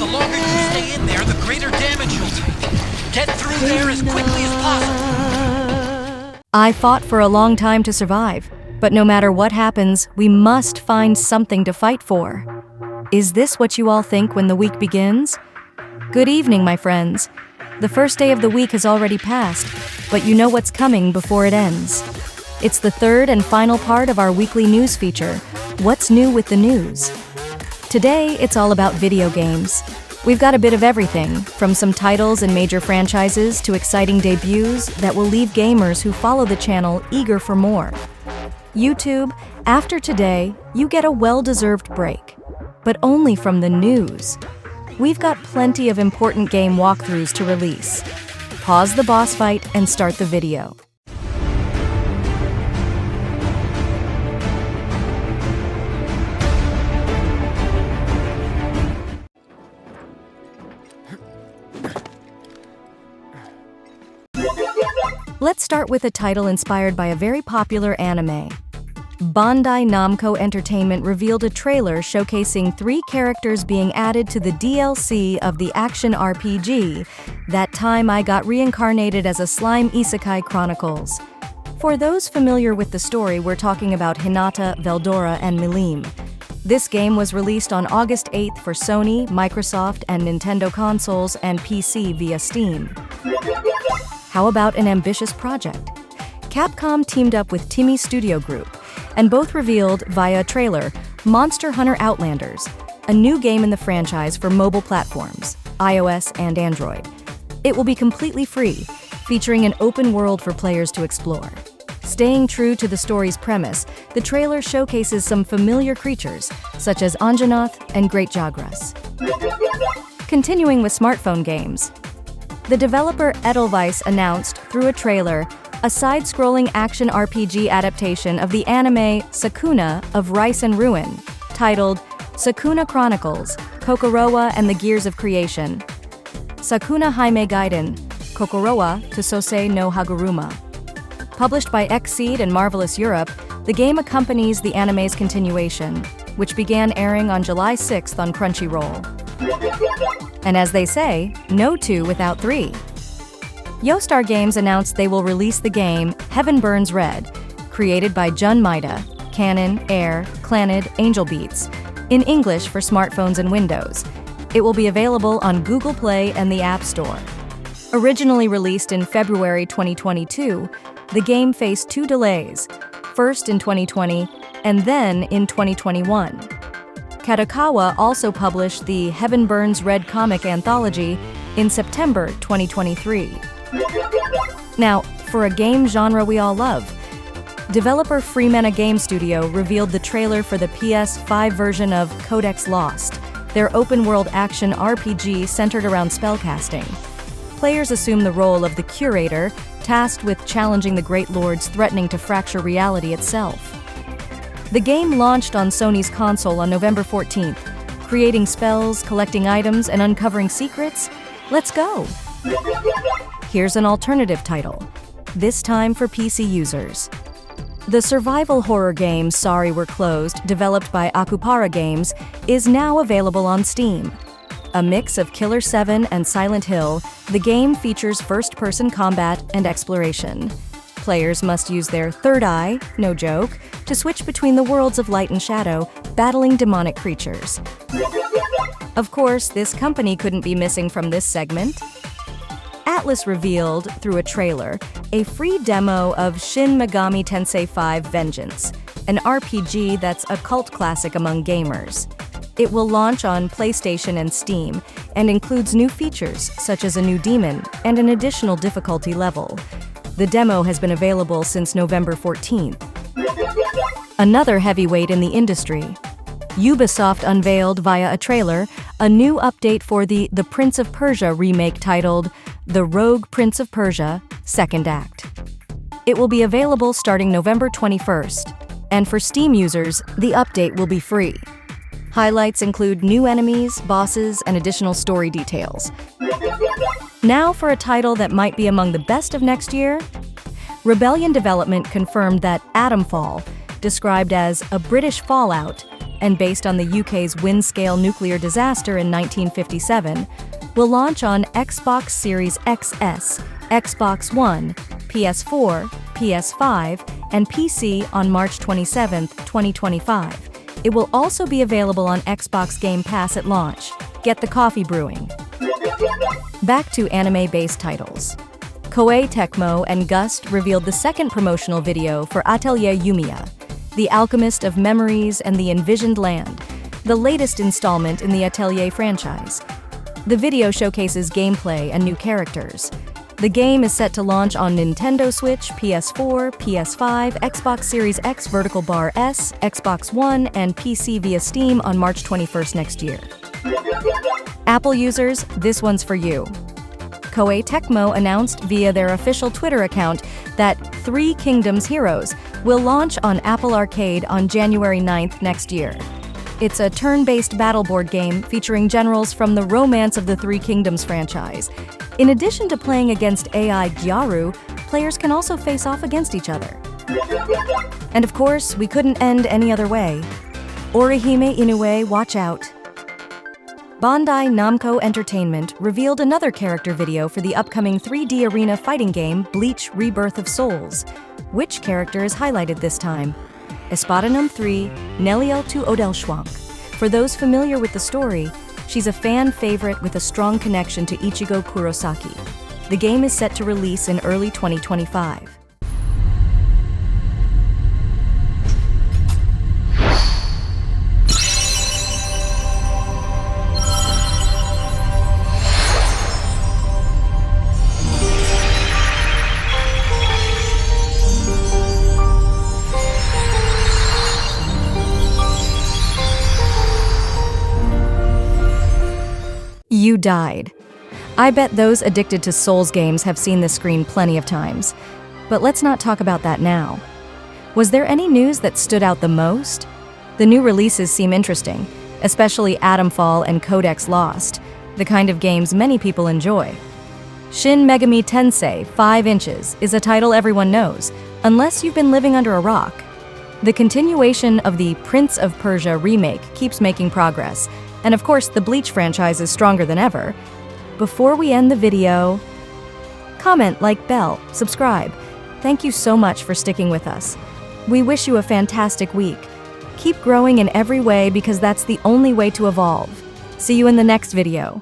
The longer you stay in there, the greater damage you'll take. Get through there as quickly as possible. I fought for a long time to survive, but no matter what happens, we must find something to fight for. Is this what you all think when the week begins? Good evening, my friends. The first day of the week has already passed, but you know what's coming before it ends. It's the third and final part of our weekly news feature, What's New with the News? Today, it's all about video games. We've got a bit of everything, from some titles and major franchises to exciting debuts that will leave gamers who follow the channel eager for more. YouTube, after today, you get a well-deserved break, but only from the news. We've got plenty of important game walkthroughs to release. Pause the boss fight and start the video. Let's start with a title inspired by a very popular anime. Bandai Namco Entertainment revealed a trailer showcasing 3 characters being added to the DLC of the action RPG, That Time I Got Reincarnated as a Slime Isekai Chronicles. For those familiar with the story, we're talking about Hinata, Veldora, and Milim. This game was released on August 8th for Sony, Microsoft, and Nintendo consoles and PC via Steam. How about an ambitious project? Capcom teamed up with Timmy Studio Group, and both revealed, via a trailer, Monster Hunter Outlanders, a new game in the franchise for mobile platforms, iOS and Android. It will be completely free, featuring an open world for players to explore. Staying true to the story's premise, the trailer showcases some familiar creatures, such as Anjanath and Great Jagras. Continuing with smartphone games, the developer Edelweiss announced, through a trailer, a side-scrolling action RPG adaptation of the anime Sakuna of Rice and Ruin, titled Sakuna Chronicles, Kokorowa and the Gears of Creation. Sakuna Hime Gaiden, Kokorowa to Sosei no Haguruma. Published by Xseed and Marvelous Europe, the game accompanies the anime's continuation, which began airing on July 6th on Crunchyroll. And as they say, no 2 without 3. Yoastar Games announced they will release the game Heaven Burns Red, created by Jun Maeda, Canon, Air, Clannad, Angel Beats, in English for smartphones and Windows. It will be available on Google Play and the App Store. Originally released in February 2022, the game faced 2 delays, first in 2020 and then in 2021. Kadokawa also published the Heaven Burns Red comic anthology in September 2023. Now, for a game genre we all love, developer Freemana Game Studio revealed the trailer for the PS5 version of Codex Lost, their open-world action RPG centered around spellcasting. Players assume the role of the curator, tasked with challenging the Great Lords threatening to fracture reality itself. The game launched on Sony's console on November 14th. Creating spells, collecting items, and uncovering secrets? Let's go! Here's an alternative title, this time for PC users. The survival horror game Sorry We're Closed, developed by Akupara Games, is now available on Steam. A mix of Killer 7 and Silent Hill, the game features first-person combat and exploration. Players must use their third eye, no joke, to switch between the worlds of light and shadow, battling demonic creatures. Of course, this company couldn't be missing from this segment. Atlus revealed, through a trailer, a free demo of ShinMegamiTenseiVVengeance, an RPG that's a cult classic among gamers. It will launch on PlayStation and Steam, and includes new features, such as a new demon and an additional difficulty level. The demo has been available since November 14th. Another heavyweight in the industry. Ubisoft unveiled via a trailer a new update for the Prince of Persia remake titled The Rogue Prince of Persia, Second Act. It will be available starting November 21st, and for Steam users, the update will be free. Highlights include new enemies, bosses, and additional story details. Now for a title that might be among the best of next year. Rebellion Development confirmed that Atomfall, described as a British Fallout, and based on the UK's Windscale nuclear disaster in 1957, will launch on Xbox Series XS, Xbox One, PS4, PS5, and PC on March 27, 2025. It will also be available on Xbox Game Pass at launch. Get the coffee brewing. Back to anime-based titles. Koei Tecmo and Gust revealed the second promotional video for Atelier Yumiya, The Alchemist of Memories and the Envisioned Land, the latest installment in the Atelier franchise. The video showcases gameplay and new characters. The game is set to launch on Nintendo Switch, PS4, PS5, Xbox Series X Vertical Bar S, Xbox One, and PC via Steam on March 21st next year. Apple users, this one's for you. Koei Tecmo announced via their official Twitter account that Three Kingdoms Heroes will launch on Apple Arcade on January 9th next year. It's a turn-based battleboard game featuring generals from the Romance of the Three Kingdoms franchise. In addition to playing against AI Gyaru, players can also face off against each other. And of course, we couldn't end any other way. Orihime Inoue, watch out. Bandai Namco Entertainment revealed another character video for the upcoming 3D arena fighting game Bleach Rebirth of Souls. Which character is highlighted this time? Espadanum 3, Neliel to Odell Schwank. For those familiar with the story, she's a fan favorite with a strong connection to Ichigo Kurosaki. The game is set to release in early 2025. You died. I bet those addicted to Souls games have seen this screen plenty of times. But let's not talk about that now. Was there any news that stood out the most? The new releases seem interesting, especially Atomfall and Codex Lost, the kind of games many people enjoy. Shin Megami Tensei 5 Inches is a title everyone knows, unless you've been living under a rock. The continuation of the Prince of Persia remake keeps making progress, and of course, the Bleach franchise is stronger than ever. Before we end the video, comment, like, bell, subscribe. Thank you so much for sticking with us. We wish you a fantastic week. Keep growing in every way because that's the only way to evolve. See you in the next video.